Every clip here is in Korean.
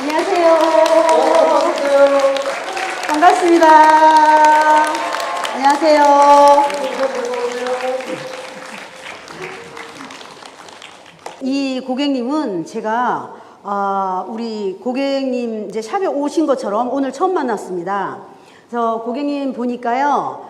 안녕하세요. 안녕하세요. 반갑습니다. 안녕하세요. 이 고객님은 제가 우리 고객님 이제 샵에 오신 것처럼 오늘 처음 만났습니다. 그래서 고객님 보니까요,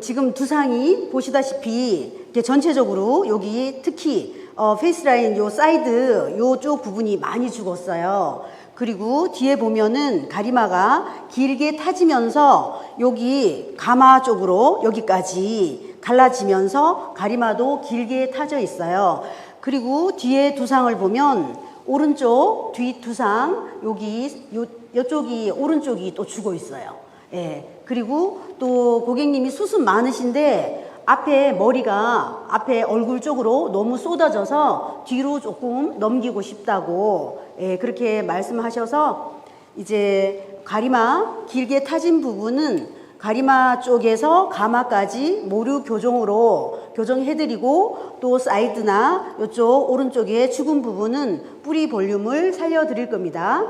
지금 두상이 보시다시피 이렇게 전체적으로 여기 특히 페이스라인 요 사이드 요쪽 부분이 많이 죽었어요. 그리고 뒤에 보면은 가리마가 길게 타지면서 여기 가마 쪽으로 여기까지 갈라지면서 가리마도 길게 타져 있어요. 그리고 뒤에 두상을 보면 오른쪽 뒤 두상 여기 요쪽이 오른쪽이 또 죽어 있어요. 예. 그리고 또 고객님이 수습 많으신데 앞에 머리가 앞에 얼굴 쪽으로 너무 쏟아져서 뒤로 조금 넘기고 싶다고 그렇게 말씀하셔서 이제 가리마 길게 타진 부분은 가리마 쪽에서 가마까지 모류 교정으로 교정해드리고 또 사이드나 이쪽 오른쪽에 죽은 부분은 뿌리 볼륨을 살려드릴 겁니다.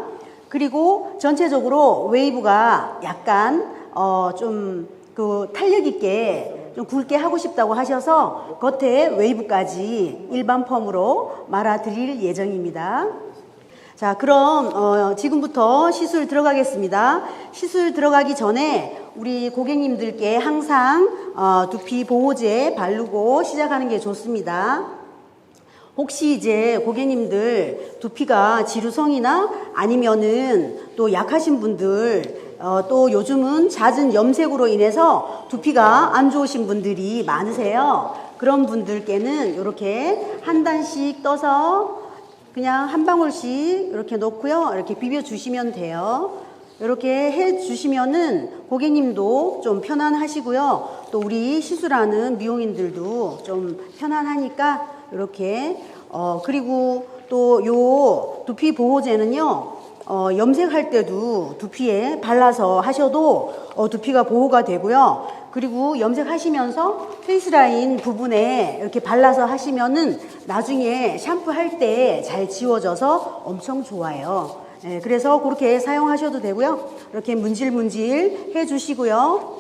그리고 전체적으로 웨이브가 약간 좀 탄력 있게 좀 굵게 하고 싶다고 하셔서 겉에 웨이브까지 일반 펌으로 말아드릴 예정입니다. 자, 그럼 지금부터 시술 들어가겠습니다. 시술 들어가기 전에 우리 고객님들께 항상 두피 보호제 바르고 시작하는 게 좋습니다. 혹시 이제 고객님들 두피가 지루성이나 아니면은 또 약하신 분들 또 요즘은 잦은 염색으로 인해서 두피가 안 좋으신 분들이 많으세요. 그런 분들께는 이렇게 한 단씩 떠서 그냥 한 방울씩 이렇게 넣고요. 이렇게 비벼 주시면 돼요. 이렇게 해 주시면은 고객님도 좀 편안하시고요. 또 우리 시술하는 미용인들도 좀 편안하니까 이렇게 그리고 또 요 두피 보호제는요. 염색할 때도 두피에 발라서 하셔도 두피가 보호가 되고요. 그리고 염색하시면서 페이스라인 부분에 이렇게 발라서 하시면은 나중에 샴푸할 때 잘 지워져서 엄청 좋아요. 그래서 그렇게 사용하셔도 되고요. 이렇게 문질문질 해주시고요.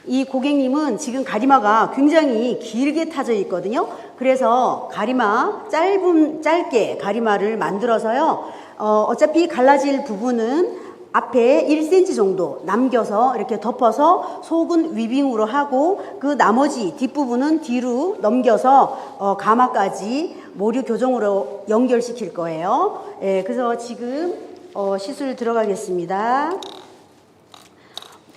이 고객님은 지금 가리마가 굉장히 길게 타져 있거든요. 그래서 가리마 짧게 가리마를 만들어서요. 어차피 갈라질 부분은 앞에 1cm 정도 남겨서 이렇게 덮어서 속은 위빙으로 하고 그 나머지 뒷부분은 뒤로 넘겨서 가마까지 모류 교정으로 연결시킬 거예요. 그래서 지금 시술 들어가겠습니다.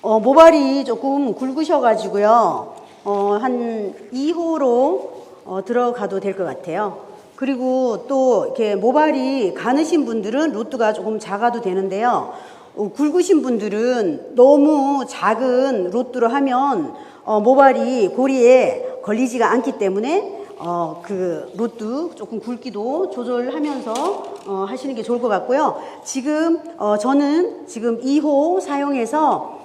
모발이 조금 굵으셔가지고요. 한 2호로 들어가도 될 것 같아요. 그리고 또 이렇게 모발이 가느신 분들은 루트가 조금 작아도 되는데요. 굵으신 분들은 너무 작은 루트로 하면 모발이 고리에 걸리지가 않기 때문에 그 루트 조금 굵기도 조절하면서 하시는 게 좋을 것 같고요. 지금 저는 지금 2호 사용해서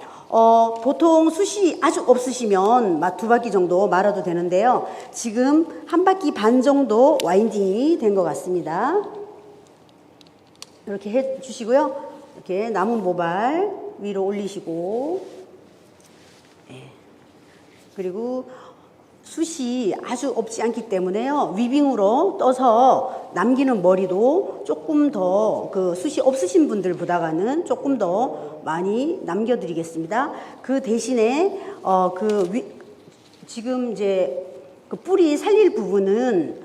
보통 숱이 아주 없으시면 2바퀴 정도 말아도 되는데요. 지금 1바퀴 반 정도 와인딩이 된 것 같습니다. 이렇게 해 주시고요. 이렇게 남은 모발 위로 올리시고, 그리고 숱이 아주 없지 않기 때문에요. 위빙으로 떠서 남기는 머리도 조금 더 숱이 없으신 분들보다는 조금 더 많이 남겨드리겠습니다. 그 대신에 지금 이제 그 뿌리 살릴 부분은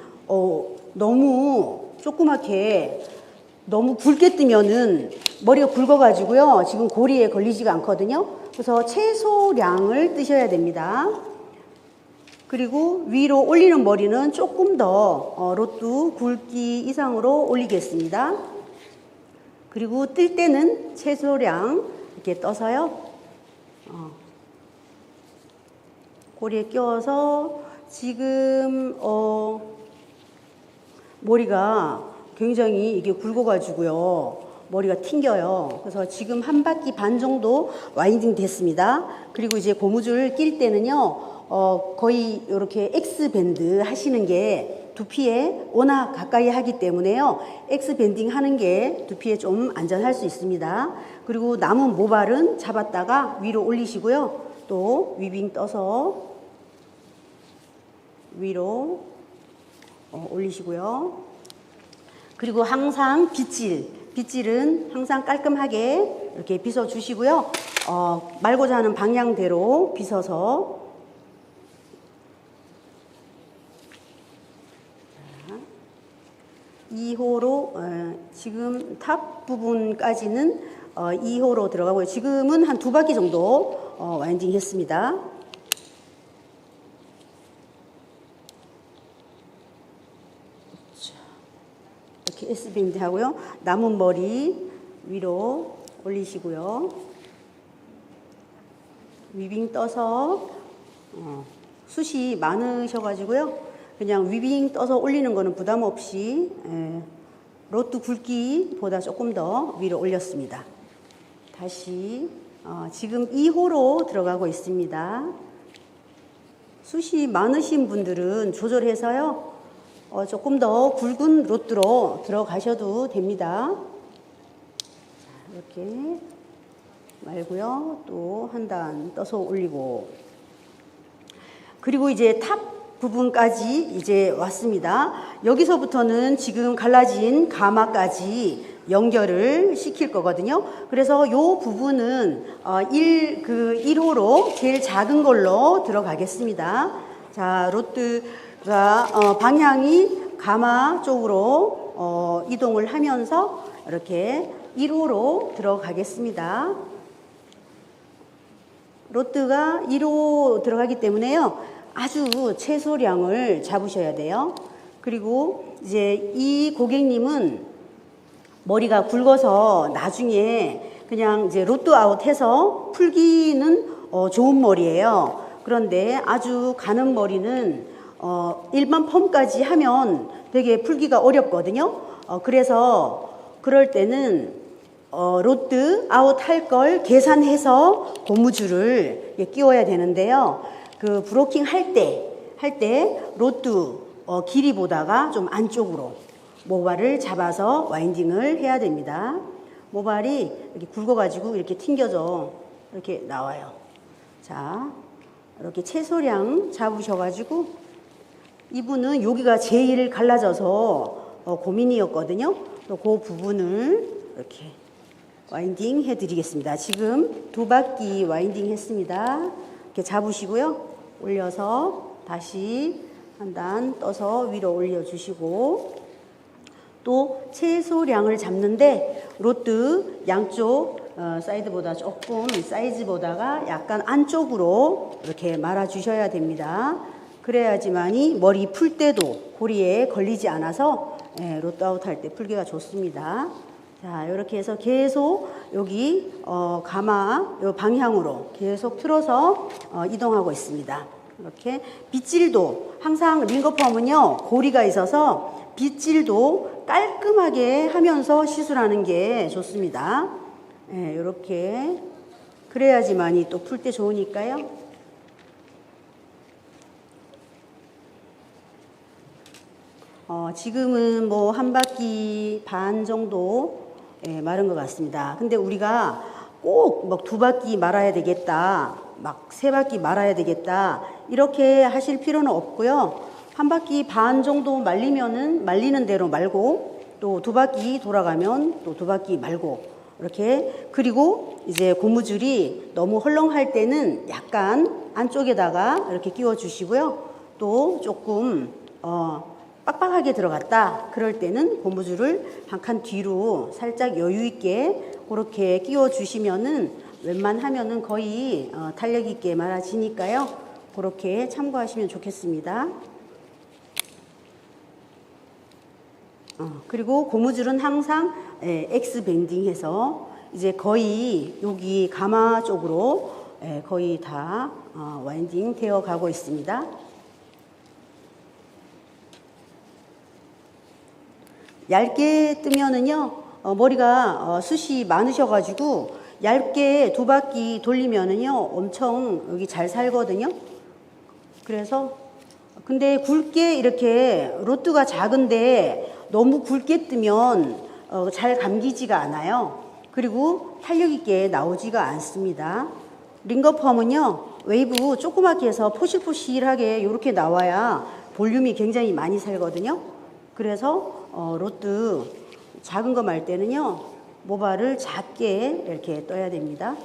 너무 조그맣게 너무 굵게 뜨면은 머리가 굵어가지고요. 지금 고리에 걸리지가 않거든요. 그래서 최소량을 뜨셔야 됩니다. 그리고 위로 올리는 머리는 조금 더 로뚜 굵기 이상으로 올리겠습니다. 그리고 뜰 때는 최소량 이렇게 떠서요. 고리에 끼워서 지금 머리가 굉장히 이게 굵어가지고요. 머리가 튕겨요. 그래서 지금 1바퀴 반 정도 와인딩 됐습니다. 그리고 이제 고무줄 낄 때는요. 거의 이렇게 X밴드 하시는 게 두피에 워낙 가까이 하기 때문에요. X 밴딩 하는 게 두피에 좀 안전할 수 있습니다. 그리고 남은 모발은 잡았다가 위로 올리시고요. 또 위빙 떠서 위로 올리시고요. 그리고 항상 빗질은 항상 깔끔하게 이렇게 빗어 주시고요. 말고자 하는 방향대로 빗어서 2호로 지금 탑 부분까지는 2호로 들어가고요. 지금은 한 2바퀴 정도 와인딩 했습니다. 이렇게 S밴드 하고요. 남은 머리 위로 올리시고요. 위빙 떠서 숱이 많으셔가지고요. 그냥 위빙 떠서 올리는 거는 부담 없이 로트 굵기보다 조금 더 위로 올렸습니다. 다시 지금 2호로 들어가고 있습니다. 숱이 많으신 분들은 조절해서요. 조금 더 굵은 로트로 들어가셔도 됩니다. 이렇게 말고요. 또 한 단 떠서 올리고 그리고 이제 탑 부분까지 이제 왔습니다. 여기서부터는 지금 갈라진 가마까지 연결을 시킬 거거든요. 그래서 요 부분은 1호로 제일 작은 걸로 들어가겠습니다. 자, 로트가 방향이 가마 쪽으로 이동을 하면서 이렇게 1호로 들어가겠습니다. 로트가 1호 들어가기 때문에요. 아주 최소량을 잡으셔야 돼요. 그리고 이제 이 고객님은 머리가 굵어서 나중에 그냥 이제 로트 아웃 해서 풀기는 좋은 머리예요. 그런데 아주 가는 머리는 일반 펌까지 하면 되게 풀기가 어렵거든요. 그래서 그럴 때는 로트 아웃 할 걸 계산해서 고무줄을 끼워야 되는데요. 그 브로킹 할 때 로트 길이보다가 좀 안쪽으로 모발을 잡아서 와인딩을 해야 됩니다. 모발이 이렇게 굵어가지고 이렇게 튕겨져 이렇게 나와요. 자, 이렇게 최소량 잡으셔가지고 이분은 여기가 제일 갈라져서 고민이었거든요. 또 그 부분을 이렇게 와인딩 해드리겠습니다. 지금 2바퀴 와인딩 했습니다. 이렇게 잡으시고요. 올려서 다시 한 단 떠서 위로 올려주시고 또 최소량을 잡는데 로트 양쪽 사이드보다 조금 사이즈보다가 약간 안쪽으로 이렇게 말아주셔야 됩니다. 그래야지만이 머리 풀 때도 고리에 걸리지 않아서 로트 아웃 할 때 풀기가 좋습니다. 자, 이렇게 해서 계속 여기 가마 요 방향으로 계속 틀어서 이동하고 있습니다. 이렇게 빗질도 항상 링거펌은요 고리가 있어서 빗질도 깔끔하게 하면서 시술하는 게 좋습니다. 이렇게 그래야지만이 또 풀 때 좋으니까요. 지금은 뭐 1바퀴 반 정도 마른 것 같습니다. 근데 우리가 꼭 막 2바퀴 말아야 되겠다, 막 3바퀴 말아야 되겠다 이렇게 하실 필요는 없고요. 1바퀴 반 정도 말리면은 말리는 대로 말고 또 2바퀴 돌아가면 또 2바퀴 말고 이렇게. 그리고 이제 고무줄이 너무 헐렁할 때는 약간 안쪽에다가 이렇게 끼워 주시고요. 또 조금 빡빡하게 들어갔다 그럴 때는 고무줄을 한 칸 뒤로 살짝 여유 있게 그렇게 끼워 주시면은 웬만하면은 거의 탄력 있게 말아지니까요. 그렇게 참고하시면 좋겠습니다. 그리고 고무줄은 항상 X 밴딩 해서 이제 거의 여기 가마 쪽으로 거의 다 와인딩 되어 가고 있습니다. 얇게 뜨면은요 머리가 숱이 많으셔가지고 얇게 2바퀴 돌리면은요 엄청 여기 잘 살거든요. 그래서 근데 굵게 이렇게 로트가 작은데 너무 굵게 뜨면 잘 감기지가 않아요. 그리고 탄력 있게 나오지가 않습니다. 링거펌은요, 웨이브 조그맣게 해서 포실포실하게 이렇게 나와야 볼륨이 굉장히 많이 살거든요. 그래서 로트 작은 거 말 때는요, 모발을 작게 이렇게 떠야 됩니다.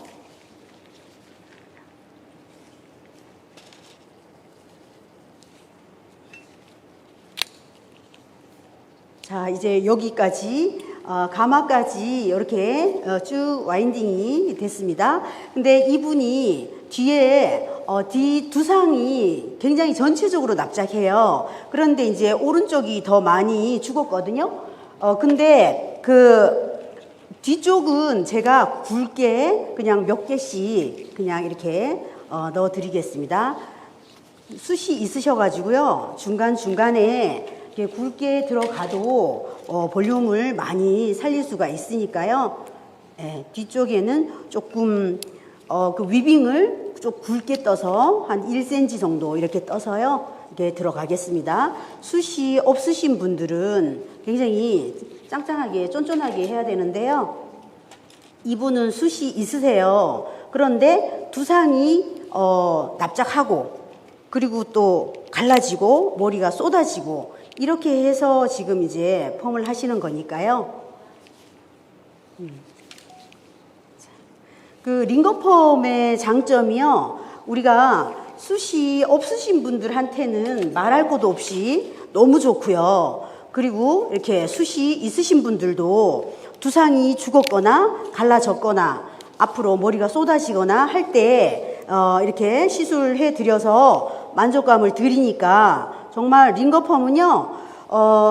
자, 이제 여기까지 가마까지 이렇게 쭉 와인딩이 됐습니다. 근데 이분이 뒤에 뒤 두상이 굉장히 전체적으로 납작해요. 그런데 이제 오른쪽이 더 많이 죽었거든요. 근데 그 뒤쪽은 제가 굵게 그냥 몇 개씩 그냥 이렇게 넣어 드리겠습니다. 숱이 있으셔가지고요, 중간중간에 이렇게 굵게 들어가도 볼륨을 많이 살릴 수가 있으니까요. 예, 뒤쪽에는 조금 그 위빙을 좀 굵게 떠서 한 1cm 정도 이렇게 떠서요, 이렇게 들어가겠습니다. 숱이 없으신 분들은 굉장히 짱짱하게 쫀쫀하게 해야 되는데요, 이분은 숱이 있으세요. 그런데 두상이 납작하고 그리고 또 갈라지고 머리가 쏟아지고 이렇게 해서 지금 이제 펌을 하시는 거니까요. 그 링거펌의 장점이요, 우리가 숱이 없으신 분들한테는 말할 것도 없이 너무 좋고요. 그리고 이렇게 숱이 있으신 분들도 두상이 죽었거나 갈라졌거나 앞으로 머리가 쏟아지거나 할 때 이렇게 시술해 드려서 만족감을 드리니까 정말 링거펌은요,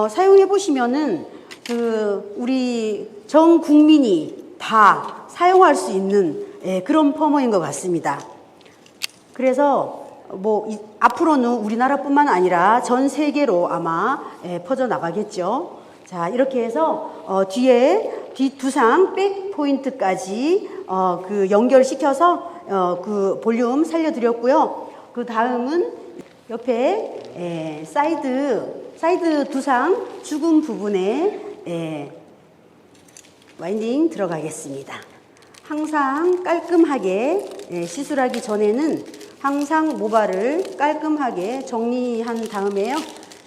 사용해 보시면은 그 우리 전 국민이 다 사용할 수 있는 그런 펌어인 것 같습니다. 그래서 뭐 앞으로는 우리나라뿐만 아니라 전 세계로 아마 퍼져 나가겠죠. 자, 이렇게 해서 뒤에 뒷두상 백 포인트까지 그 연결시켜서 그 볼륨 살려드렸고요. 그 다음은 옆에 사이드 두상 죽은 부분에 와인딩 들어가겠습니다. 항상 깔끔하게 시술하기 전에는 항상 모발을 깔끔하게 정리한 다음에요.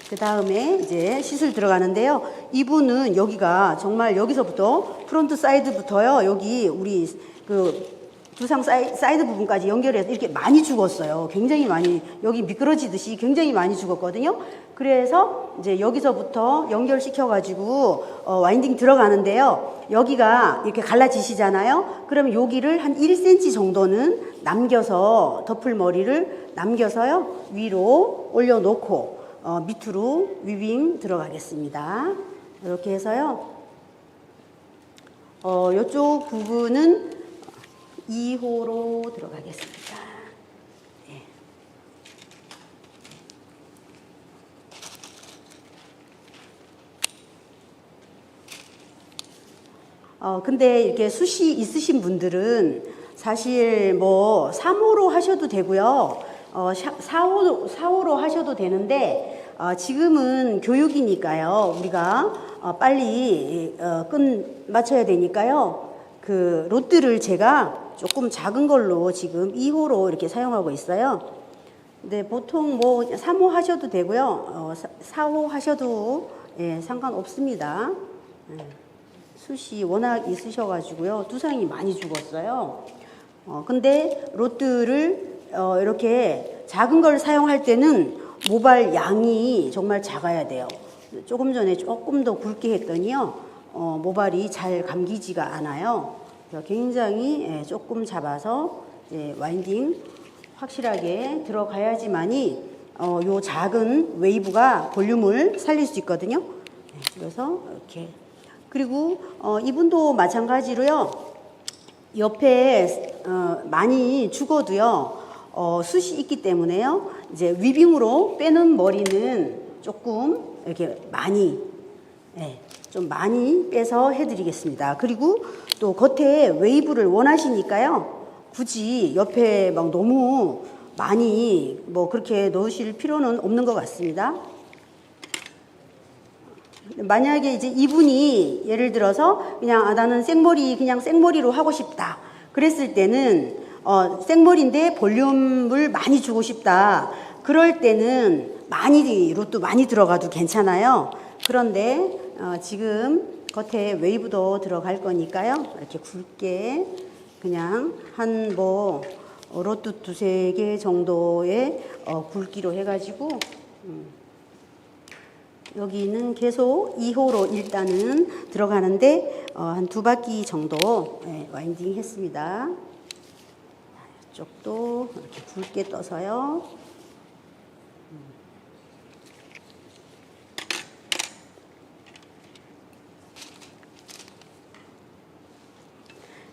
그 다음에 이제 시술 들어가는데요. 이분은 여기가 정말 여기서부터 프론트 사이드부터요, 여기 우리 그 두상 사이드 부분까지 연결해서 이렇게 많이 죽었어요. 굉장히 많이, 여기 미끄러지듯이 굉장히 많이 죽었거든요. 그래서 이제 여기서부터 연결시켜가지고 와인딩 들어가는데요. 여기가 이렇게 갈라지시잖아요. 그러면 여기를 한 1cm 정도는 남겨서, 덮을머리를 남겨서요, 위로 올려놓고 밑으로 위빙 들어가겠습니다. 이렇게 해서요, 이쪽 부분은 2호로 들어가겠습니다. 네. 근데 이렇게 숱이 있으신 분들은 사실 뭐 3호로 하셔도 되고요. 4호로 하셔도 되는데, 지금은 교육이니까요. 우리가 빨리 끈 맞춰야 되니까요. 그 로트를 제가 조금 작은 걸로 지금 2호로 이렇게 사용하고 있어요. 근데 보통 뭐 3호 하셔도 되고요. 4호 하셔도 상관없습니다. 숱이 워낙 있으셔가지고요, 두상이 많이 죽었어요. 근데 로트를 이렇게 작은 걸 사용할 때는 모발 양이 정말 작아야 돼요. 조금 전에 조금 더 굵게 했더니요, 모발이 잘 감기지가 않아요. 굉장히 조금 잡아서 와인딩 확실하게 들어가야지만이 요 작은 웨이브가 볼륨을 살릴 수 있거든요. 그래서 이렇게, 그리고 이분도 마찬가지로요, 옆에 많이 죽어도요, 숱이 있기 때문에요, 이제 위빙으로 빼는 머리는 조금 이렇게 많이, 좀 많이 빼서 해드리겠습니다. 그리고 또 겉에 웨이브를 원하시니까요, 굳이 옆에 막 너무 많이 뭐 그렇게 넣으실 필요는 없는 것 같습니다. 만약에 이제 이분이 예를 들어서 그냥 나는 그냥 생머리로 하고 싶다. 그랬을 때는 생머리인데 볼륨을 많이 주고 싶다. 그럴 때는 로또 많이 들어가도 괜찮아요. 그런데 지금 겉에 웨이브도 들어갈 거니까요. 이렇게 굵게 그냥 한 로또 2-3개 정도의 굵기로 해가지고 여기는 계속 2호로 일단은 들어가는데 한 2바퀴 정도 와인딩 했습니다. 이쪽도 이렇게 굵게 떠서요.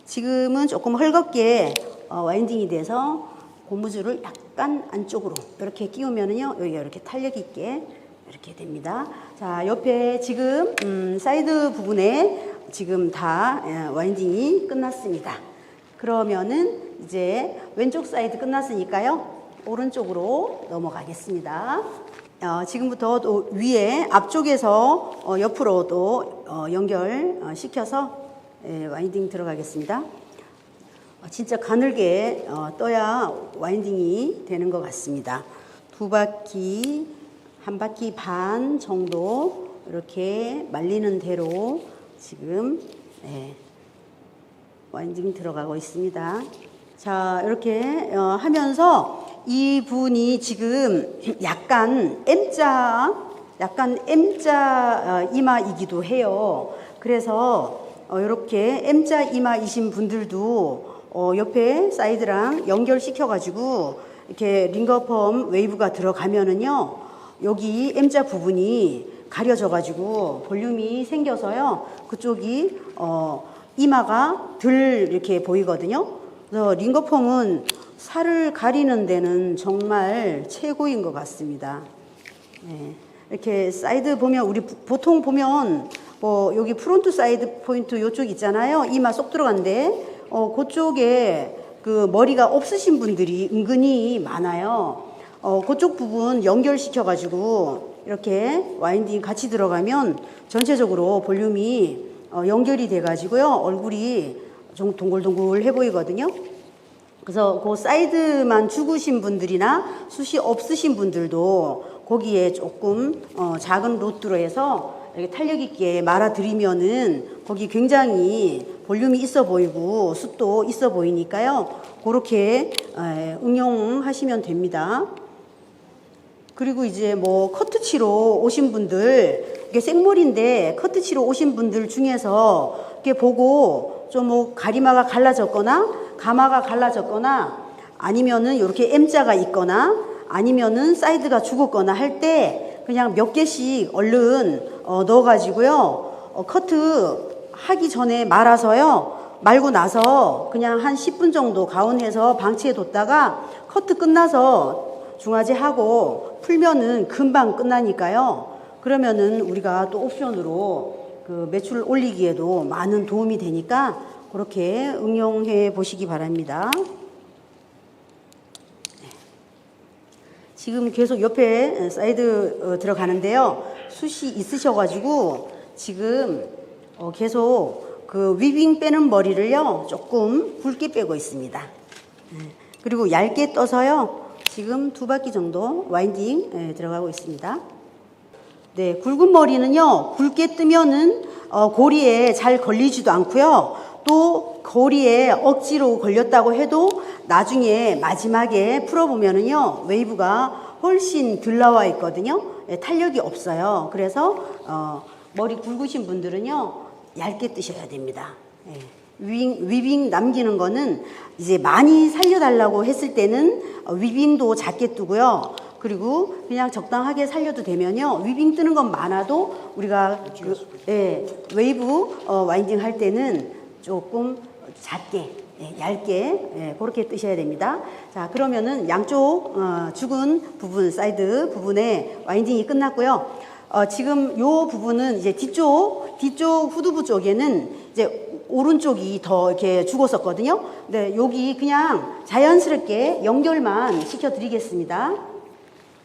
지금은 조금 헐겁게 와인딩이 돼서 고무줄을 약간 안쪽으로 이렇게 끼우면은요, 여기가 이렇게 탄력 있게 이렇게 됩니다. 자, 옆에 지금 사이드 부분에 지금 다 와인딩이 끝났습니다. 그러면은 이제 왼쪽 사이드 끝났으니까요, 오른쪽으로 넘어가겠습니다. 지금부터 또 위에 앞쪽에서 옆으로도 연결시켜서 와인딩 들어가겠습니다. 진짜 가늘게 떠야 와인딩이 되는 것 같습니다. 2바퀴, 1바퀴 반 정도 이렇게 말리는 대로 지금 와인딩 들어가고 있습니다. 자, 이렇게 하면서 이분이 지금 약간 M자 이마이기도 해요. 그래서 이렇게 M자 이마이신 분들도 옆에 사이드랑 연결시켜가지고 이렇게 링거펌 웨이브가 들어가면은요, 여기 M자 부분이 가려져가지고 볼륨이 생겨서요, 그쪽이 이마가 덜 이렇게 보이거든요. 그래서 링거펌은 살을 가리는 데는 정말 최고인 것 같습니다. 이렇게 사이드 보면 우리 보통 보면 여기 프론트 사이드 포인트 요쪽 있잖아요. 이마 쏙 들어간데 그쪽에 그 머리가 없으신 분들이 은근히 많아요. 그쪽 부분 연결시켜 가지고 이렇게 와인딩 같이 들어가면 전체적으로 볼륨이 연결이 돼 가지고요, 얼굴이 좀 동글동글해 보이거든요. 그래서 그 사이드만 죽으신 분들이나 숱이 없으신 분들도 거기에 조금 작은 로트로 해서 이렇게 탄력 있게 말아드리면은 거기 굉장히 볼륨이 있어 보이고 숱도 있어 보이니까요, 그렇게 응용하시면 됩니다. 그리고 이제 커트치로 오신 분들, 이게 생머리인데 커트치로 오신 분들 중에서 이렇게 보고 좀 가리마가 갈라졌거나 가마가 갈라졌거나 아니면은 이렇게 M자가 있거나 아니면은 사이드가 죽었거나 할 때 그냥 몇 개씩 얼른 넣어가지고요, 커트 하기 전에 말고 나서 그냥 한 10분 정도 가온해서 방치해 뒀다가 커트 끝나서 중화제하고 풀면은 금방 끝나니까요. 그러면은 우리가 또 옵션으로 그 매출을 올리기에도 많은 도움이 되니까 그렇게 응용해 보시기 바랍니다. 지금 계속 옆에 사이드 들어가는데요, 숱이 있으셔가지고 지금 계속 그 위빙 빼는 머리를요, 조금 굵게 빼고 있습니다. 그리고 얇게 떠서요, 지금 2바퀴 정도 와인딩 들어가고 있습니다. 네, 굵은 머리는요, 굵게 뜨면은 고리에 잘 걸리지도 않고요, 또 고리에 억지로 걸렸다고 해도 나중에 마지막에 풀어보면은요, 웨이브가 훨씬 덜 나와 있거든요. 탄력이 없어요. 그래서 머리 굵으신 분들은요, 얇게 뜨셔야 됩니다. 위빙 남기는 거는 이제 많이 살려달라고 했을 때는 위빙도 작게 뜨고요. 그리고 그냥 적당하게 살려도 되면요, 위빙 뜨는 건 많아도 우리가 웨이브 와인딩 할 때는 조금 작게, 얇게 그렇게 뜨셔야 됩니다. 자, 그러면은 양쪽 죽은 부분, 사이드 부분에 와인딩이 끝났고요. 지금 요 부분은 이제 뒤쪽 후두부 쪽에는 이제 오른쪽이 더 이렇게 죽었었거든요. 네, 여기 그냥 자연스럽게 연결만 시켜드리겠습니다.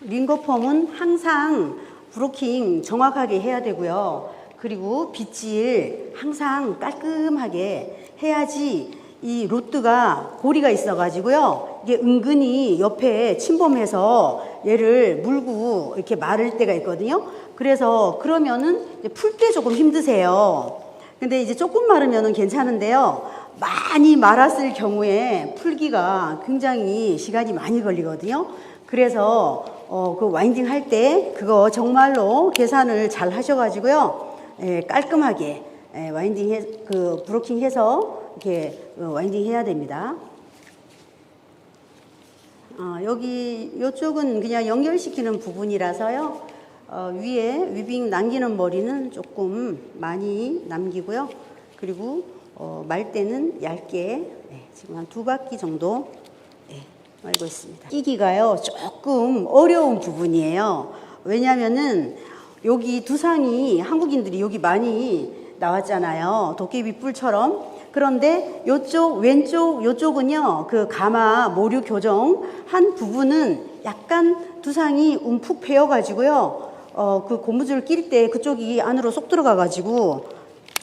링거펌은 항상 브로킹 정확하게 해야 되고요. 그리고 빗질 항상 깔끔하게 해야지 이 로트가 고리가 있어가지고요. 이게 은근히 옆에 침범해서 얘를 물고 이렇게 마를 때가 있거든요. 그래서 그러면은 풀 때 조금 힘드세요. 근데 이제 조금 마르면은 괜찮은데요. 많이 말았을 경우에 풀기가 굉장히 시간이 많이 걸리거든요. 그래서 그 와인딩 할 때 그거 정말로 계산을 잘 하셔가지고요. 깔끔하게 와인딩 브로킹 해서 이렇게 와인딩 해야 됩니다. 여기 이쪽은 그냥 연결시키는 부분이라서요. 위에 위빙 남기는 머리는 조금 많이 남기고요. 그리고 말 때는 얇게 지금 한 2바퀴 정도 말고 있습니다. 끼기가요 조금 어려운 부분이에요. 왜냐면은 여기 두상이 한국인들이 여기 많이 나왔잖아요. 도깨비 뿔처럼. 그런데 요쪽 왼쪽 요쪽은요 그 가마 모류 교정 한 부분은 약간 두상이 움푹 패여 가지고요 그 고무줄 낄 때 그쪽이 안으로 쏙 들어가 가지고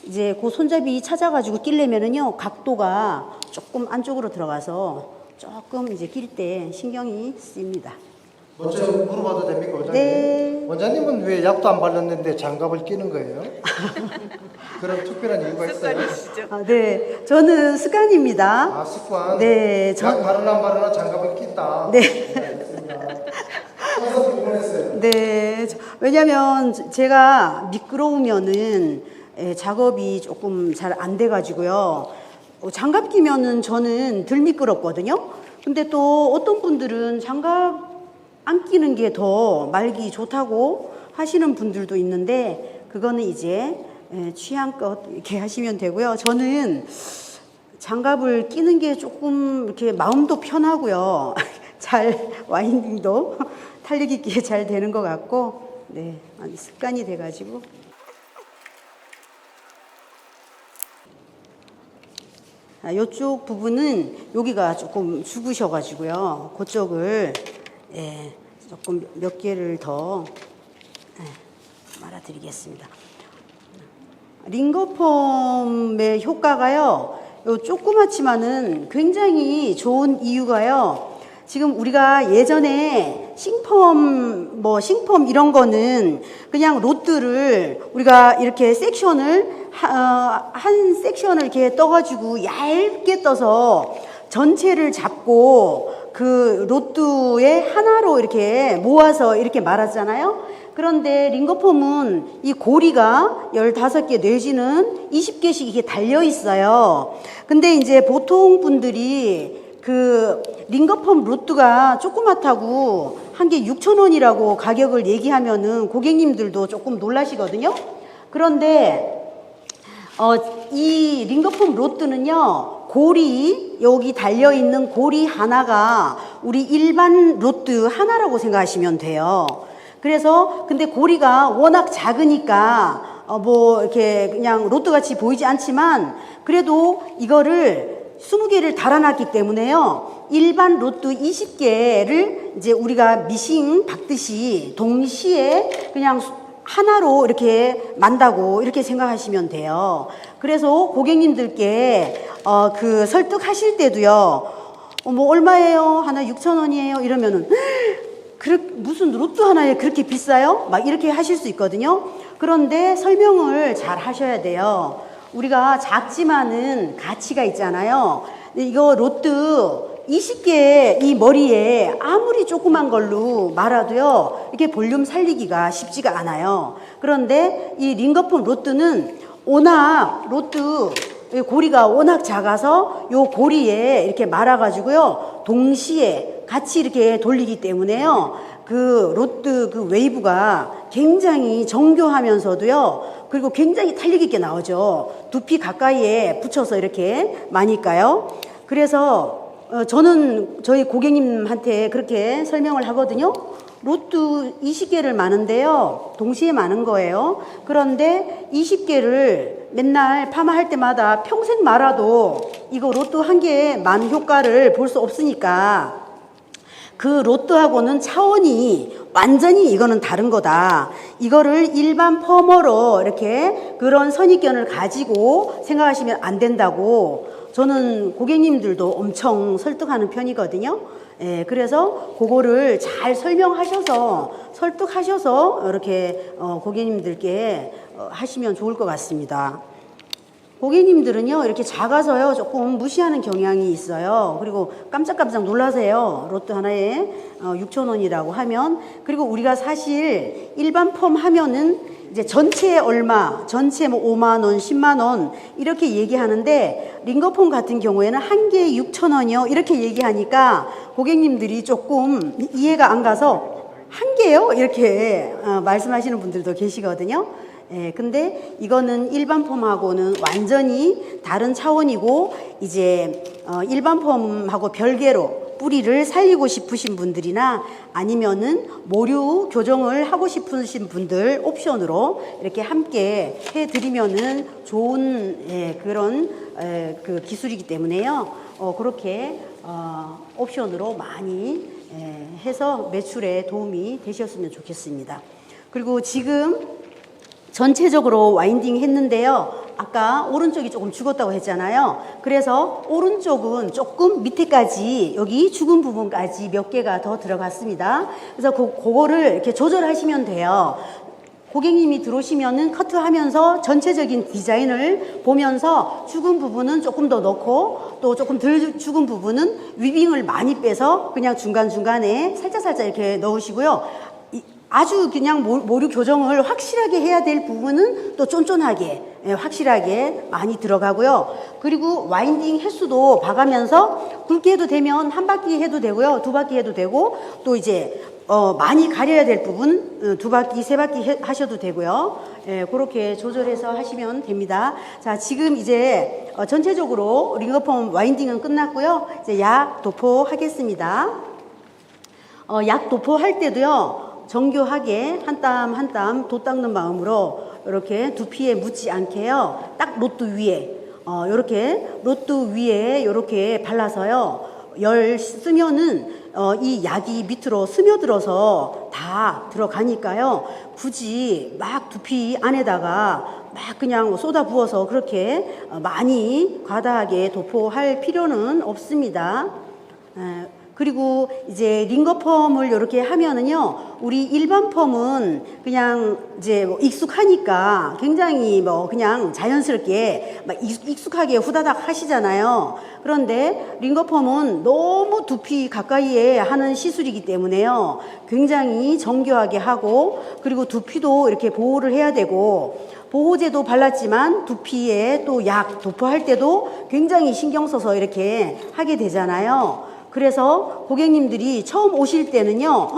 이제 그 손잡이 찾아 가지고 끼려면은요 각도가 조금 안쪽으로 들어가서 조금 이제 낄 때 신경이 쓰입니다. 먼저 물어봐도 됩니까, 원장님? 네. 원장님은 왜 약도 안 발랐는데 장갑을 끼는 거예요? 그런 특별한 이유가 있어요? 네, 저는 습관입니다. 아, 습관? 네, 약 바르나 안 바르나 장갑을 낀다. 네. 알겠습니다. 항상 궁금했어요. 네, 왜냐면 제가 미끄러우면은 작업이 조금 잘 안 돼가지고요. 장갑 끼면은 저는 덜 미끄럽거든요. 근데 또 어떤 분들은 장갑 안 끼는 게 더 말기 좋다고 하시는 분들도 있는데 그거는 이제 취향껏 이렇게 하시면 되고요. 저는 장갑을 끼는 게 조금 이렇게 마음도 편하고요. 잘 와인딩도 탄력 있게 잘 되는 것 같고, 네, 습관이 돼가지고. 이쪽 부분은 여기가 조금 죽으셔가지고요. 그쪽을 조금 몇 개를 더 말아드리겠습니다. 링거펌의 효과가요, 요 조그맣지만은 굉장히 좋은 이유가요. 지금 우리가 예전에 싱펌, 싱펌 이런 거는 그냥 롯들을 우리가 이렇게 섹션을, 한 섹션을 이렇게 떠가지고 얇게 떠서 전체를 잡고 그 로트에 하나로 이렇게 모아서 이렇게 말았잖아요. 그런데 링거펌은 이 고리가 15개 내지는 20개씩 이게 달려 있어요. 근데 이제 보통 분들이 그 링거펌 로트가 조그맣다고 한 개 6,000원이라고 가격을 얘기하면은 고객님들도 조금 놀라시거든요. 그런데 이 링거펌 로트는요, 고리, 여기 달려있는 고리 하나가 우리 일반 로트 하나라고 생각하시면 돼요. 그래서, 근데 고리가 워낙 작으니까, 이렇게 그냥 로트 같이 보이지 않지만, 그래도 이거를 20개를 달아놨기 때문에요, 일반 로트 20개를 이제 우리가 미싱 박듯이 동시에 그냥 하나로 이렇게 만다고 이렇게 생각하시면 돼요. 그래서 고객님들께 그 설득하실 때도요, 얼마예요? 하나 6,000원이에요? 이러면은 무슨 로또 하나에 그렇게 비싸요? 막 이렇게 하실 수 있거든요. 그런데 설명을 잘 하셔야 돼요. 우리가 작지만은 가치가 있잖아요. 이거 로또 20개 이 머리에 아무리 조그만 걸로 말아도요, 이렇게 볼륨 살리기가 쉽지가 않아요. 그런데 이 링거펌 로트는 워낙 고리가 워낙 작아서 요 고리에 이렇게 말아가지고요, 동시에 같이 이렇게 돌리기 때문에요, 그 로트 그 웨이브가 굉장히 정교하면서도요, 그리고 굉장히 탄력 있게 나오죠. 두피 가까이에 붙여서 이렇게 마니까요. 그래서 저는 저희 고객님한테 그렇게 설명을 하거든요. 로트 로또 20개를 마는데요. 동시에 마는 거예요. 그런데 20개를 맨날 파마할 때마다 평생 말아도 이거 로또 한 개에 만 효과를 볼 수 없으니까 그 로또하고는 차원이 완전히 이거는 다른 거다. 이거를 일반 펌으로 이렇게 그런 선입견을 가지고 생각하시면 안 된다고 저는 고객님들도 엄청 설득하는 편이거든요. 예, 그래서 그거를 잘 설득하셔서 이렇게 고객님들께 하시면 좋을 것 같습니다. 고객님들은요, 이렇게 작아서요, 조금 무시하는 경향이 있어요. 그리고 깜짝깜짝 놀라세요. 로또 하나에 6,000원이라고 하면. 그리고 우리가 사실 일반 펌 하면은 이제 전체에 얼마, 전체 뭐 5만원, 10만원, 이렇게 얘기하는데, 링거폼 같은 경우에는 한 개에 6,000원이요. 이렇게 얘기하니까 고객님들이 조금 이해가 안 가서, 한 개요? 이렇게 말씀하시는 분들도 계시거든요. 예, 근데 이거는 일반 펌하고는 완전히 다른 차원이고, 이제 일반 펌하고 별개로 뿌리를 살리고 싶으신 분들이나 아니면은 모류 교정을 하고 싶으신 분들 옵션으로 이렇게 함께 해드리면은 좋은 그런 그 기술이기 때문에요. 그렇게 옵션으로 많이 해서 매출에 도움이 되셨으면 좋겠습니다. 그리고 지금 전체적으로 와인딩 했는데요. 아까 오른쪽이 조금 죽었다고 했잖아요. 그래서 오른쪽은 조금 밑에까지 여기 죽은 부분까지 몇 개가 더 들어갔습니다. 그래서 그거를 이렇게 조절하시면 돼요. 고객님이 들어오시면은 커트하면서 전체적인 디자인을 보면서 죽은 부분은 조금 더 넣고 또 조금 덜 죽은 부분은 위빙을 많이 빼서 그냥 중간중간에 살짝살짝 이렇게 넣으시고요. 아주 그냥 모류 교정을 확실하게 해야 될 부분은 또 쫀쫀하게 확실하게 많이 들어가고요. 그리고 와인딩 횟수도 봐가면서 굵게 해도 되면 한 바퀴 해도 되고요. 두 바퀴 해도 되고 또 이제 많이 가려야 될 부분 두 바퀴 세 바퀴 하셔도 되고요. 그렇게 조절해서 하시면 됩니다. 자, 지금 이제 전체적으로 링거펌 와인딩은 끝났고요. 이제 약 도포하겠습니다. 약 도포할 때도요. 정교하게 한 땀 한 땀 도 닦는 마음으로 이렇게 두피에 묻지 않게요. 딱 로또 위에 이렇게 로또 위에 이렇게 발라서요. 열 쓰면은 이 약이 밑으로 스며들어서 다 들어가니까요. 굳이 막 두피 안에다가 막 그냥 쏟아 부어서 그렇게 많이 과다하게 도포할 필요는 없습니다. 그리고 이제 링거펌을 이렇게 하면은요, 우리 일반 펌은 그냥 이제 뭐 익숙하니까 굉장히 뭐 그냥 자연스럽게 막 익숙하게 후다닥 하시잖아요. 그런데 링거펌은 너무 두피 가까이에 하는 시술이기 때문에요, 굉장히 정교하게 하고, 그리고 두피도 이렇게 보호를 해야 되고, 보호제도 발랐지만 두피에 또 약 도포할 때도 굉장히 신경 써서 이렇게 하게 되잖아요. 그래서 고객님들이 처음 오실 때는요,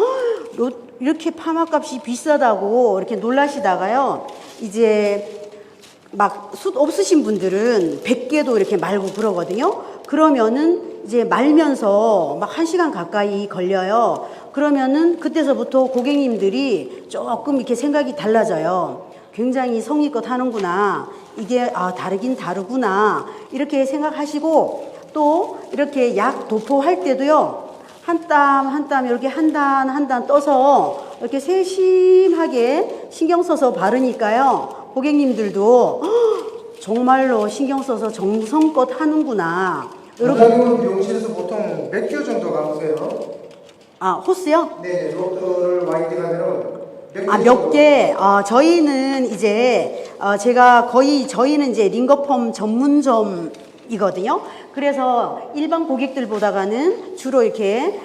이렇게 파마 값이 비싸다고 이렇게 놀라시다가요, 이제 막 숱 없으신 분들은 100개도 이렇게 말고 그러거든요. 그러면은 이제 말면서 막 1시간 가까이 걸려요. 그러면은 그때서부터 고객님들이 조금 이렇게 생각이 달라져요. 굉장히 성의껏 하는구나. 이게 다르긴 다르구나. 이렇게 생각하시고, 또 이렇게 약 도포할 때도요, 한 땀 한 땀 이렇게 한 단 한 단 떠서 이렇게 세심하게 신경 써서 바르니까요, 고객님들도 정말로 신경 써서 정성껏 하는구나. 원장님은 미용실에서 보통 몇 개 정도 감으세요? 호스요? 네, 로또를 와인딩 하면은 몇 개? 저희는 이제 저희는 이제 링거펌 전문점이거든요. 그래서 일반 고객들보다는 주로 이렇게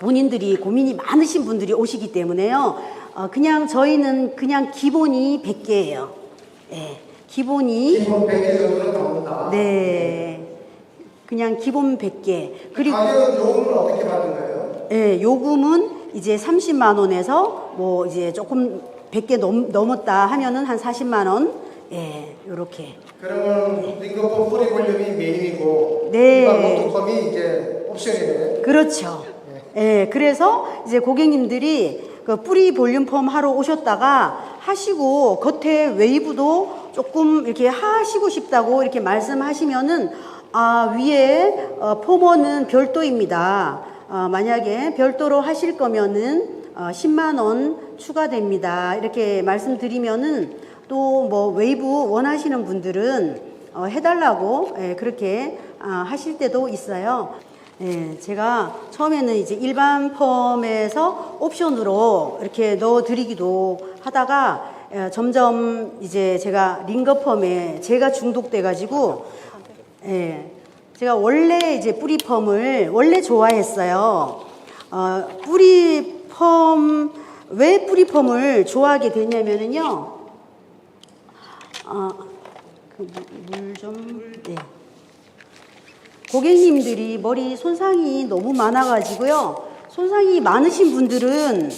본인들이 고민이 많으신 분들이 오시기 때문에요. 그냥 저희는 그냥 기본이 100개예요. 예. 기본 100개 정도는 나온다. 네. 그냥 기본 100개. 그리고 요금은 어떻게 받는 거예요? 예, 요금은 이제 30만 원에서 뭐 이제 조금 100개 넘었다 하면은 한 40만 원. 예, 요렇게. 그러면 링거펌 뿌리 볼륨이 메인이고, 네. 일반 로또펌이 이제 옵션이네. 그렇죠. 예, 그래서 이제 고객님들이 그 뿌리 볼륨 펌 하러 오셨다가 하시고 겉에 웨이브도 조금 이렇게 하시고 싶다고 이렇게 말씀하시면은 위에 펌원은 별도입니다. 만약에 별도로 하실 거면은 10만 원 추가됩니다. 이렇게 말씀드리면은 또 뭐 웨이브 원하시는 분들은 해달라고 그렇게 하실 때도 있어요. 제가 처음에는 이제 일반 펌에서 옵션으로 이렇게 넣어드리기도 하다가 점점 이제 제가 링거 펌에 제가 중독돼가지고 제가 원래 이제 뿌리 펌을 원래 좋아했어요. 뿌리 펌, 왜 뿌리 펌을 좋아하게 됐냐면은요. 물 좀, 네. 고객님들이 머리 손상이 너무 많아가지고요. 손상이 많으신 분들은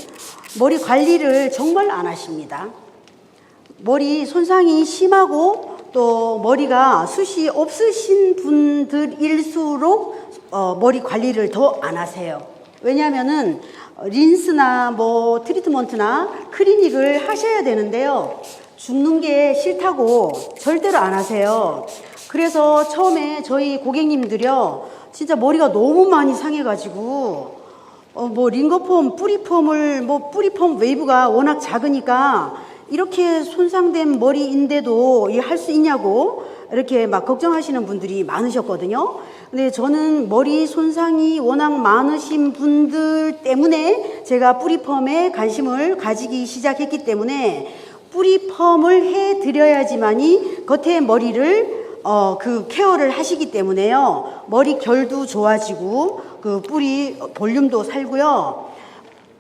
머리 관리를 정말 안 하십니다. 머리 손상이 심하고 또 머리가 숱이 없으신 분들일수록 머리 관리를 더 안 하세요. 왜냐하면은 린스나 뭐 트리트먼트나 클리닉을 하셔야 되는데요. 죽는 게 싫다고 절대로 안 하세요. 그래서 처음에 저희 고객님들이요, 진짜 머리가 너무 많이 상해가지고 뭐 링거펌, 뿌리펌을 뭐 뿌리펌 웨이브가 워낙 작으니까 이렇게 손상된 머리인데도 할 수 있냐고 이렇게 막 걱정하시는 분들이 많으셨거든요. 근데 저는 머리 손상이 워낙 많으신 분들 때문에 제가 뿌리펌에 관심을 가지기 시작했기 때문에 뿌리펌을 해드려야지만이 겉에 머리를 그 케어를 하시기 때문에요. 머리 결도 좋아지고 그 뿌리 볼륨도 살고요.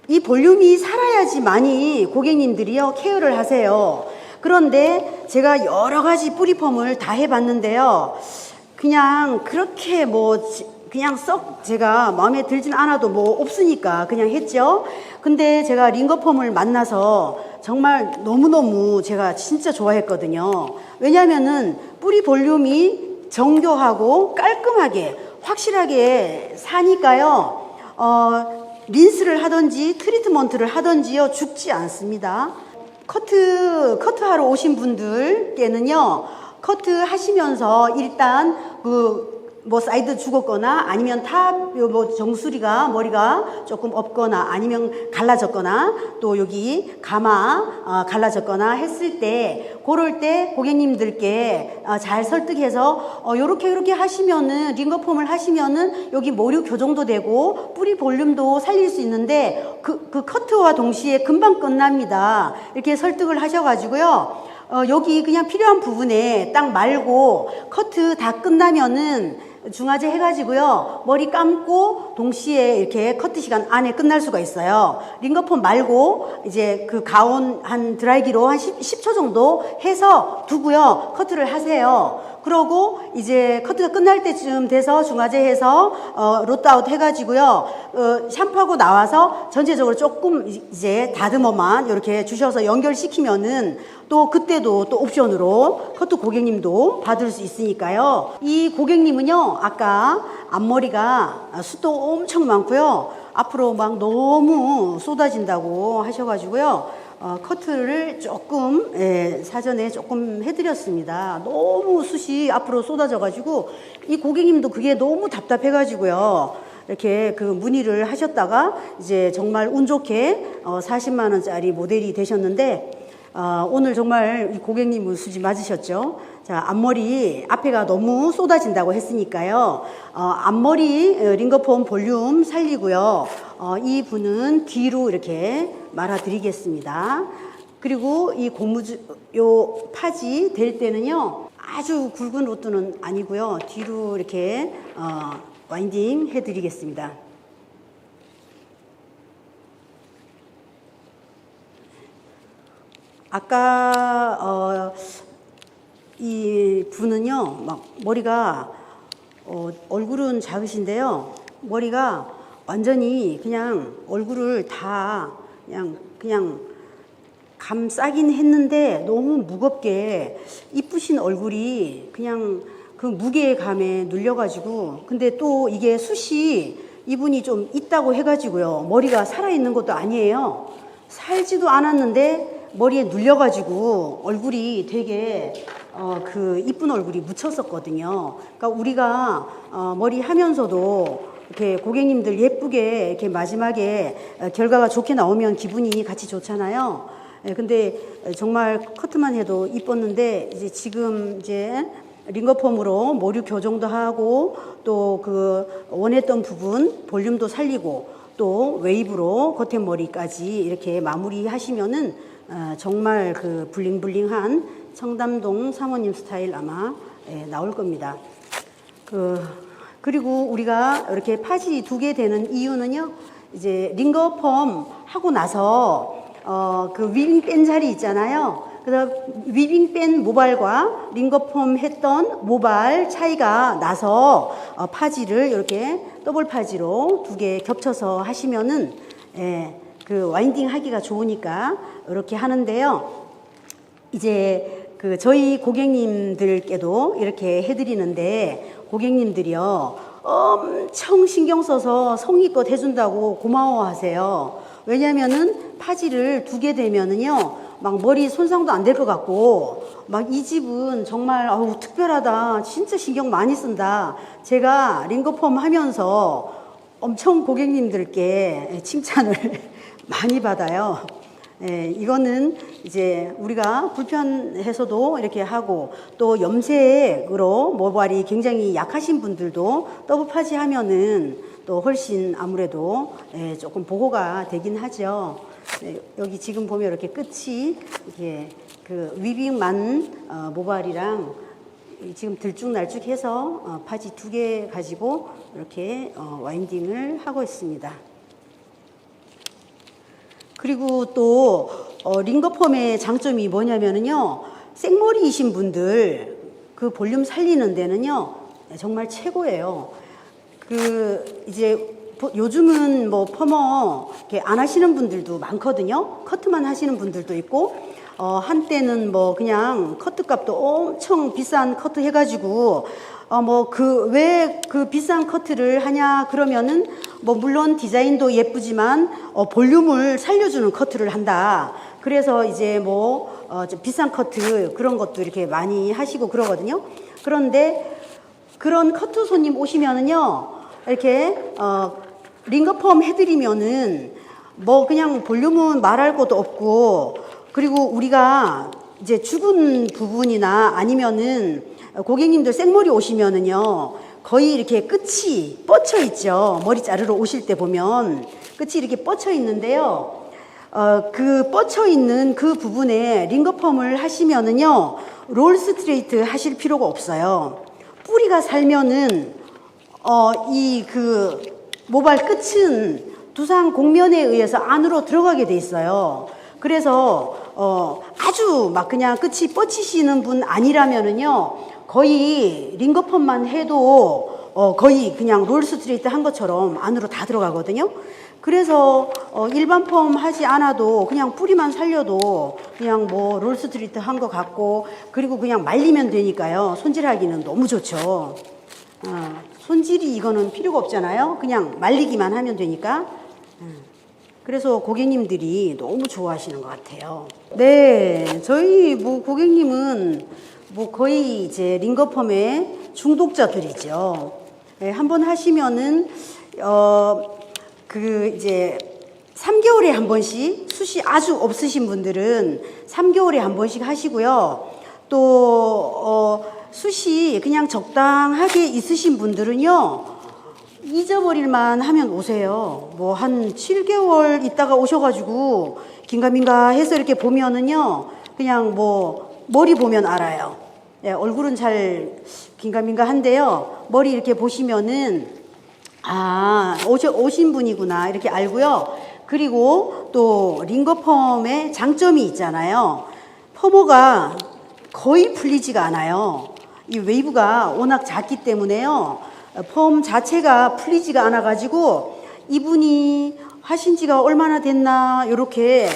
이 볼륨이 살아야지만이 고객님들이요 케어를 하세요. 그런데 제가 여러 가지 뿌리펌을 다 해봤는데요. 그냥 그렇게 뭐 그냥 썩 제가 마음에 들진 않아도 뭐 없으니까 그냥 했죠. 근데 제가 링거펌을 만나서 정말 너무너무 제가 진짜 좋아했거든요. 왜냐면은 뿌리 볼륨이 정교하고 깔끔하게 확실하게 사니까요. 린스를 하든지 트리트먼트를 하든지요 죽지 않습니다. 커트하러 오신 분들께는요, 커트 하시면서 일단 뭐 사이드 죽었거나 아니면 탑 뭐 정수리가 머리가 조금 없거나 아니면 갈라졌거나 또 여기 가마 갈라졌거나 했을 때 그럴 때 고객님들께 잘 설득해서 요렇게 하시면은 링거펌을 하시면은 여기 모류 교정도 되고 뿌리 볼륨도 살릴 수 있는데 그 커트와 동시에 금방 끝납니다. 이렇게 설득을 하셔가지고요. 여기 그냥 필요한 부분에 딱 말고 커트 다 끝나면은 중화제 해가지고요. 머리 감고 동시에 이렇게 커트 시간 안에 끝날 수가 있어요. 링거펌 말고 이제 그 가온 한 드라이기로 한 10초 정도 해서 두고요. 커트를 하세요. 그러고 이제 커트가 끝날 때쯤 돼서 중화제 해서 로트아웃 해가지고요. 샴푸하고 나와서 전체적으로 조금 이제 다듬어만 이렇게 주셔서 연결시키면은 또 그때도 또 옵션으로 커트 고객님도 받을 수 있으니까요. 이 고객님은요, 아까 앞머리가 숱도 엄청 많고요. 앞으로 막 너무 쏟아진다고 하셔가지고요. 커트를 조금 사전에 조금 해드렸습니다. 너무 숱이 앞으로 쏟아져가지고 이 고객님도 그게 너무 답답해가지고요. 이렇게 그 문의를 하셨다가 이제 정말 운 좋게 40만 원짜리 모델이 되셨는데 오늘 정말 이 고객님은 수지 맞으셨죠? 자, 앞머리 앞에가 너무 쏟아진다고 했으니까요. 앞머리 링거펌 볼륨 살리고요. 이 분은 뒤로 이렇게 말아드리겠습니다. 그리고 이 요 파지 될 때는요. 아주 굵은 로트는 아니고요. 뒤로 이렇게 와인딩 해드리겠습니다. 아까 이 분은요, 막 머리가 얼굴은 작으신데요, 머리가 완전히 그냥 얼굴을 다 그냥 감싸긴 했는데 너무 무겁게 이쁘신 얼굴이 그냥 그 무게감에 눌려가지고 근데 또 이게 숱이 이분이 좀 있다고 해가지고요. 머리가 살아있는 것도 아니에요. 살지도 않았는데 머리에 눌려가지고 얼굴이 되게 그 이쁜 얼굴이 묻혔었거든요. 그러니까 우리가 머리 하면서도 이렇게 고객님들 예쁘게 이렇게 마지막에 결과가 좋게 나오면 기분이 같이 좋잖아요. 예, 근데 정말 커트만 해도 이뻤는데 이제 지금 이제 링거펌으로 모류 교정도 하고 또 그 원했던 부분 볼륨도 살리고 또 웨이브로 겉에머리까지 이렇게 마무리하시면은 정말 그 블링블링한 청담동 사모님 스타일 아마 나올 겁니다. 그리고 우리가 이렇게 팥이 2개 되는 이유는요, 이제 링거펌 하고 나서 그 위빙 뺀 자리 있잖아요. 그래서 위빙 뺀 모발과 링거펌 했던 모발 차이가 나서 파지를 이렇게 더블 파지로 2개 겹쳐서 하시면은 그 와인딩 하기가 좋으니까 이렇게 하는데요. 이제 그 저희 고객님들께도 이렇게 해드리는데 고객님들이요 엄청 신경 써서 성의껏 해준다고 고마워하세요. 왜냐면은 파지를 2개 되면은요 막 머리 손상도 안 될 것 같고 막 이 집은 정말 특별하다, 진짜 신경 많이 쓴다. 제가 링거펌 하면서 엄청 고객님들께 칭찬을 많이 받아요. 이거는 이제 우리가 불편해서도 이렇게 하고 또 염색으로 모발이 굉장히 약하신 분들도 더블 파지 하면은 또 훨씬 아무래도 조금 보호가 되긴 하죠. 여기 지금 보면 이렇게 끝이 이렇게 그 위빙만 모발이랑 지금 들쭉날쭉해서 파지 2개 가지고 이렇게 와인딩을 하고 있습니다. 그리고 또 링거펌의 장점이 뭐냐면은요, 생머리이신 분들 그 볼륨 살리는 데는요 정말 최고예요. 그 이제 요즘은 뭐 펌어 이렇게 안 하시는 분들도 많거든요. 커트만 하시는 분들도 있고 한때는 뭐 그냥 커트 값도 엄청 비싼 커트 해가지고 뭐 왜 그 비싼 커트를 하냐 그러면은 뭐 물론 디자인도 예쁘지만 볼륨을 살려주는 커트를 한다. 그래서 이제 뭐 비싼 커트 그런 것도 이렇게 많이 하시고 그러거든요. 그런데 그런 커트 손님 오시면은요 이렇게 링거펌 해드리면은 뭐 그냥 볼륨은 말할 것도 없고, 그리고 우리가 이제 죽은 부분이나 아니면은 고객님들 생머리 오시면은요 거의 이렇게 끝이 뻗쳐 있죠. 머리 자르러 오실 때 보면 끝이 이렇게 뻗쳐 있는데요. 그 뻗쳐 있는 그 부분에 링거펌을 하시면은요 롤 스트레이트 하실 필요가 없어요. 뿌리가 살면은 이 그 모발 끝은 두상 곡면에 의해서 안으로 들어가게 돼 있어요. 그래서 아주 막 그냥 끝이 뻗치시는 분 아니라면은요 거의 링거펌만 해도 거의 그냥 롤 스트레이트 한 것처럼 안으로 다 들어가거든요. 그래서 일반 펌 하지 않아도 그냥 뿌리만 살려도 그냥 뭐 롤 스트레이트 한 것 같고, 그리고 그냥 말리면 되니까요 손질하기는 너무 좋죠. 손질이 이거는 필요가 없잖아요. 그냥 말리기만 하면 되니까. 그래서 고객님들이 너무 좋아하시는 것 같아요. 네, 저희 뭐 고객님은 뭐 거의 이제 링거펌의 중독자들이죠. 네, 한번 하시면은 그 이제 3개월에 한 번씩, 숱이 아주 없으신 분들은 3개월에 한 번씩 하시고요. 또 숱이 그냥 적당하게 있으신 분들은요 잊어버릴만 하면 오세요. 뭐 한 7개월 있다가 오셔가지고 긴가민가 해서 이렇게 보면은요 그냥 뭐 머리 보면 알아요. 네, 얼굴은 잘 긴가민가 한데요 머리 이렇게 보시면은 오신 분이구나 이렇게 알고요. 그리고 또 링거펌의 장점이 있잖아요. 펌어가 거의 풀리지가 않아요. 이 웨이브가 워낙 작기 때문에요 펌 자체가 풀리지가 않아 가지고 이분이 하신 지가 얼마나 됐나 이렇게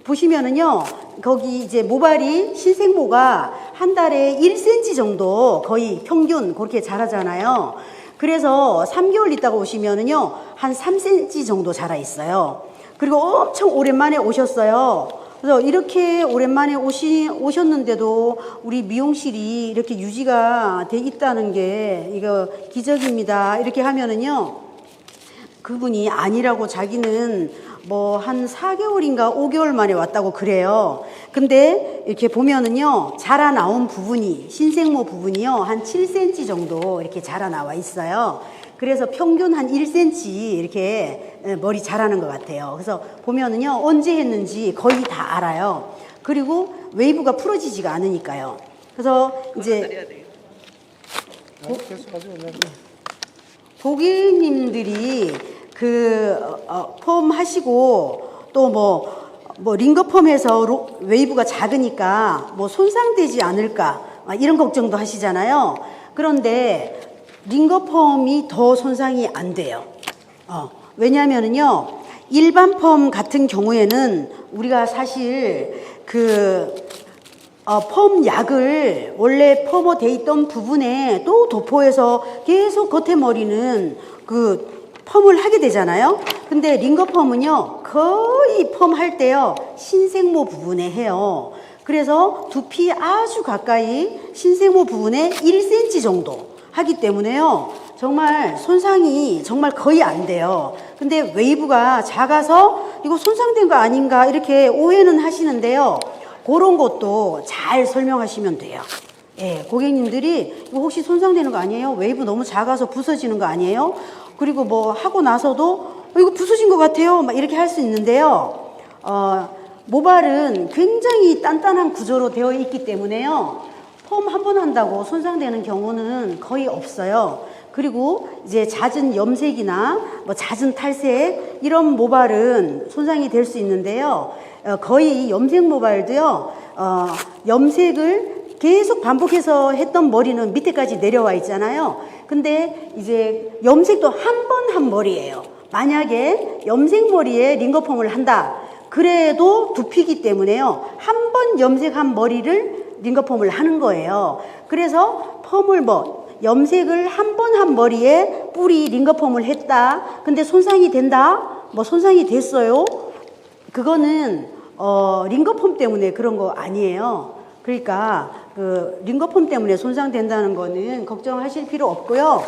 보시면은요 거기 이제 모발이 신생모가 한 달에 1cm 정도 거의 평균 그렇게 자라잖아요. 그래서 3개월 있다가 오시면은요, 한 3cm 정도 자라 있어요. 그리고 엄청 오랜만에 오셨어요. 그래서 이렇게 오랜만에 오셨는데도 우리 미용실이 이렇게 유지가 돼 있다는 게 이거 기적입니다. 이렇게 하면은요, 그분이 아니라고 자기는 뭐 한 4개월인가 5개월 만에 왔다고 그래요. 근데 이렇게 보면은요, 자라 나온 부분이, 신생모 부분이요, 한 7cm 정도 이렇게 자라 나와 있어요. 그래서 평균 한 1cm 이렇게 머리 자라는 것 같아요. 그래서 보면은요, 언제 했는지 거의 다 알아요. 그리고 웨이브가 풀어지지가 않으니까요. 그래서 이제 고객님들이 펌 하시고 또 뭐 링거펌에서 웨이브가 작으니까 뭐 손상되지 않을까 이런 걱정도 하시잖아요. 그런데 링거펌이 더 손상이 안 돼요. 왜냐면은요, 일반 펌 같은 경우에는 우리가 사실 펌 약을 원래 펌어 돼 있던 부분에 또 도포해서 계속 겉에 머리는 펌을 하게 되잖아요. 근데 링거펌은요, 거의 펌 할 때요, 신생모 부분에 해요. 그래서 두피 아주 가까이 신생모 부분에 1cm 정도 하기 때문에요, 정말 손상이 정말 거의 안 돼요. 근데 웨이브가 작아서 이거 손상된 거 아닌가 이렇게 오해는 하시는데요, 그런 것도 잘 설명하시면 돼요. 예, 고객님들이 이거 혹시 손상되는 거 아니에요? 웨이브 너무 작아서 부서지는 거 아니에요? 그리고 뭐 하고 나서도 이거 부서진 것 같아요, 막 이렇게 할 수 있는데요, 모발은 굉장히 단단한 구조로 되어 있기 때문에요, 펌 한 번 한다고 손상되는 경우는 거의 없어요. 그리고 이제 잦은 염색이나 뭐 잦은 탈색 이런 모발은 손상이 될 수 있는데요, 거의 염색 모발도요, 염색을 계속 반복해서 했던 머리는 밑에까지 내려와 있잖아요. 근데 이제 염색도 한 번 한 머리예요. 만약에 염색 머리에 링거펌을 한다, 그래도 두피기 때문에요, 한 번 염색한 머리를 링거펌을 하는 거예요. 그래서 펌을 염색을 한 번 한 머리에 뿌리 링거펌을 했다, 근데 손상이 된다, 뭐 손상이 됐어요, 그거는 링거펌 때문에 그런 거 아니에요. 그러니까 링거펌 때문에 손상된다는 거는 걱정하실 필요 없고요.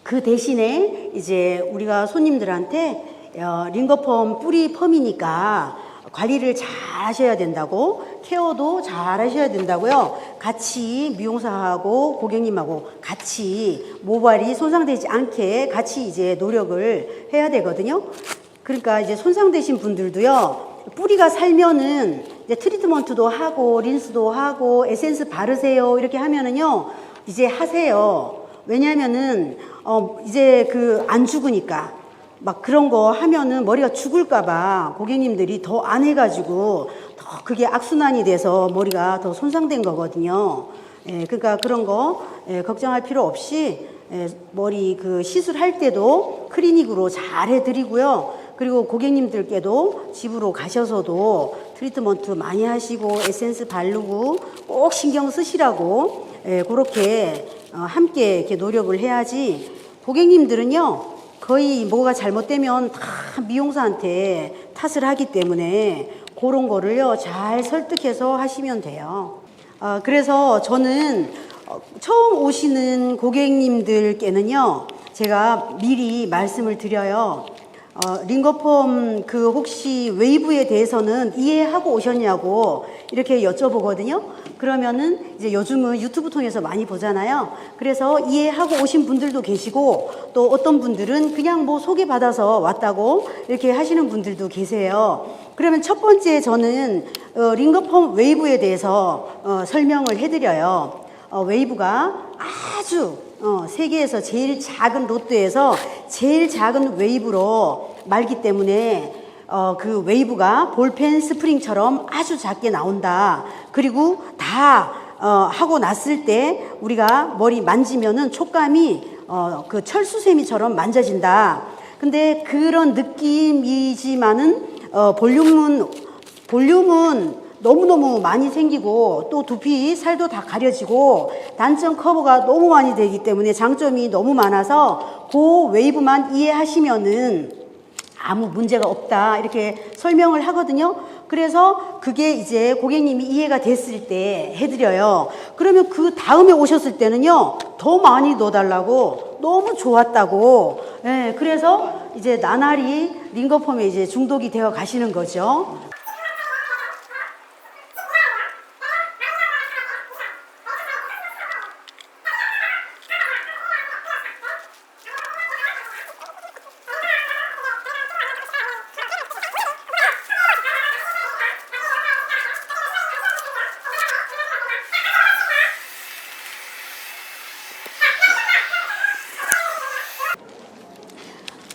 그 대신에 이제 우리가 손님들한테 링거펌 뿌리 펌이니까 관리를 잘 하셔야 된다고, 케어도 잘 하셔야 된다고요. 같이 미용사하고 고객님하고 같이 모발이 손상되지 않게 같이 이제 노력을 해야 되거든요. 그러니까 이제 손상되신 분들도요, 뿌리가 살면은 이제 트리트먼트도 하고 린스도 하고 에센스 바르세요 이렇게 하면은요, 이제 하세요. 왜냐면은 이제 안 죽으니까. 막 그런 거 하면은 머리가 죽을까봐 고객님들이 더 안 해가지고 더 그게 악순환이 돼서 머리가 더 손상된 거거든요. 예, 그러니까 그런 거 걱정할 필요 없이 머리 시술할 때도 클리닉으로 잘 해드리고요. 그리고 고객님들께도 집으로 가셔서도 트리트먼트 많이 하시고 에센스 바르고 꼭 신경 쓰시라고 그렇게 함께 이렇게 노력을 해야지. 고객님들은요, 거의 뭐가 잘못되면 다 미용사한테 탓을 하기 때문에 그런 거를요, 잘 설득해서 하시면 돼요. 그래서 저는 처음 오시는 고객님들께는요, 제가 미리 말씀을 드려요. 링거펌 혹시 웨이브에 대해서는 이해하고 오셨냐고 이렇게 여쭤보거든요. 그러면은 이제 요즘은 유튜브 통해서 많이 보잖아요. 그래서 이해하고 오신 분들도 계시고, 또 어떤 분들은 그냥 뭐 소개받아서 왔다고 이렇게 하시는 분들도 계세요. 그러면 첫 번째 저는 링거펌 웨이브에 대해서 설명을 해드려요. 웨이브가 아주 세계에서 제일 작은 로트에서 제일 작은 웨이브로 말기 때문에 그 웨이브가 볼펜 스프링처럼 아주 작게 나온다. 그리고 다 하고 났을 때 우리가 머리 만지면은 촉감이 철수세미처럼 만져진다. 근데 그런 느낌이지만은 볼륨은 너무너무 많이 생기고 또 두피 살도 다 가려지고 단점 커버가 너무 많이 되기 때문에 장점이 너무 많아서 그 웨이브만 이해하시면은 아무 문제가 없다 이렇게 설명을 하거든요. 그래서 그게 이제 고객님이 이해가 됐을 때 해드려요. 그러면 그 다음에 오셨을 때는요 더 많이 넣어달라고 너무 좋았다고. 예, 그래서 이제 나날이 링거펌에 이제 중독이 되어 가시는 거죠.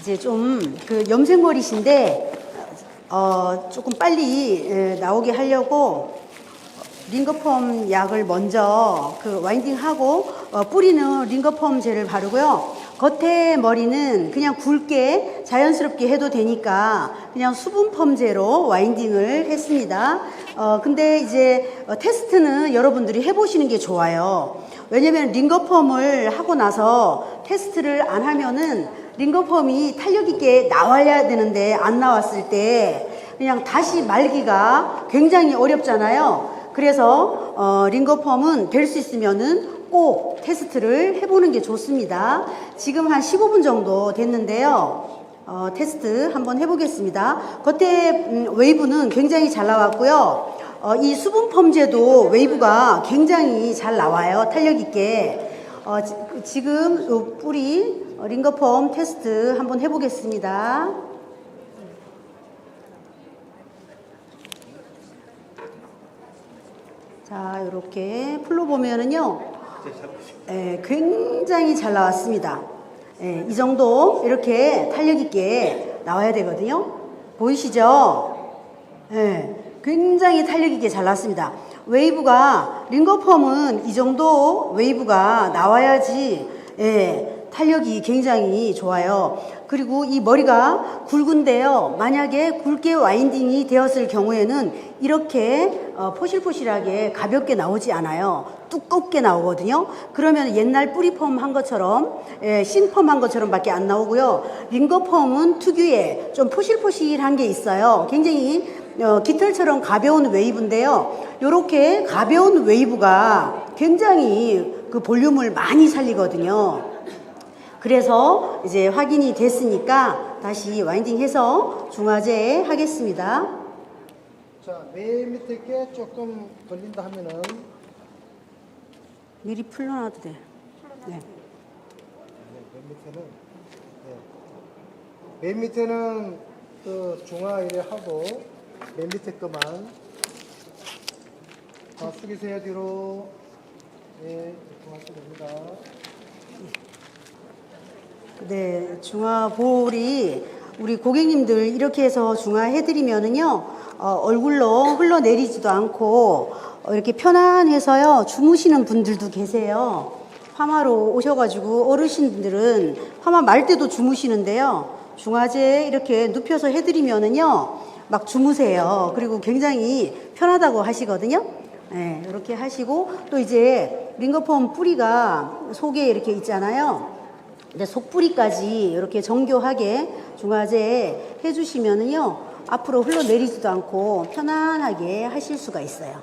이제 좀 그 염색머리신데 조금 빨리 나오게 하려고 링거펌 약을 먼저 그 와인딩하고 뿌리는 링거펌 젤을 바르고요. 겉에 머리는 그냥 굵게 자연스럽게 해도 되니까 그냥 수분 펌제로 와인딩을 했습니다. 근데 이제 테스트는 여러분들이 해보시는 게 좋아요. 왜냐면 링거펌을 하고 나서 테스트를 안 하면은 링거펌이 탄력 있게 나와야 되는데 안 나왔을 때 그냥 다시 말기가 굉장히 어렵잖아요. 그래서 링거펌은 될 수 있으면은 꼭 테스트를 해보는 게 좋습니다. 지금 한 15분 정도 됐는데요. 테스트 한번 해보겠습니다. 겉에 웨이브는 굉장히 잘 나왔고요. 이 수분 펌제도 웨이브가 굉장히 잘 나와요. 탄력 있게. 지금 요 뿌리 링거펌 테스트 한번 해보겠습니다. 자, 이렇게 풀로 보면은요, 굉장히 잘 나왔습니다. 이 정도 이렇게 탄력 있게 나와야 되거든요. 보이시죠? 굉장히 탄력 있게 잘 나왔습니다. 웨이브가 링거펌은 이 정도 웨이브가 나와야지 탄력이 굉장히 좋아요. 그리고 이 머리가 굵은데요. 만약에 굵게 와인딩이 되었을 경우에는 이렇게 포실포실하게 가볍게 나오지 않아요. 두껍게 나오거든요. 그러면 옛날 뿌리펌 한 것처럼 신펌 한 것처럼 밖에 안 나오고요. 링거펌은 특유의 좀 포실포실한 게 있어요. 굉장히 깃털처럼 가벼운 웨이브인데요. 이렇게 가벼운 웨이브가 굉장히 그 볼륨을 많이 살리거든요. 그래서 이제 확인이 됐으니까 다시 와인딩해서 중화제 하겠습니다. 자, 맨 밑에 게 조금 걸린다 하면은 미리 풀러놔도 돼. 네. 맨 밑에는 그 중화 이래 하고 맨 밑에 거만 다 숙이세요 뒤로. 네, 중화하시면 됩니다. 네, 중화볼이 우리 고객님들 이렇게 해서 중화해드리면은요, 얼굴로 흘러내리지도 않고 이렇게 편안해서요, 주무시는 분들도 계세요. 파마로 오셔가지고 어르신들은 파마 말 때도 주무시는데요, 중화제 이렇게 눕혀서 해드리면은요, 막 주무세요. 그리고 굉장히 편하다고 하시거든요. 네, 이렇게 하시고 또 이제 링거펌 뿌리가 속에 이렇게 있잖아요. 근데 속뿌리까지 이렇게 정교하게 중화제 해주시면은요, 앞으로 흘러내리지도 않고 편안하게 하실 수가 있어요.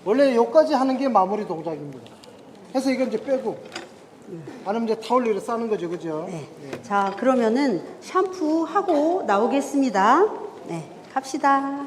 원래 여기까지 하는 게 마무리 동작입니다. 해서 이건 이제 빼고 아니면 이제 타올로 이렇게 싸는 거죠, 그죠? 네. 자, 그러면은 샴푸하고 나오겠습니다. 네, 갑시다.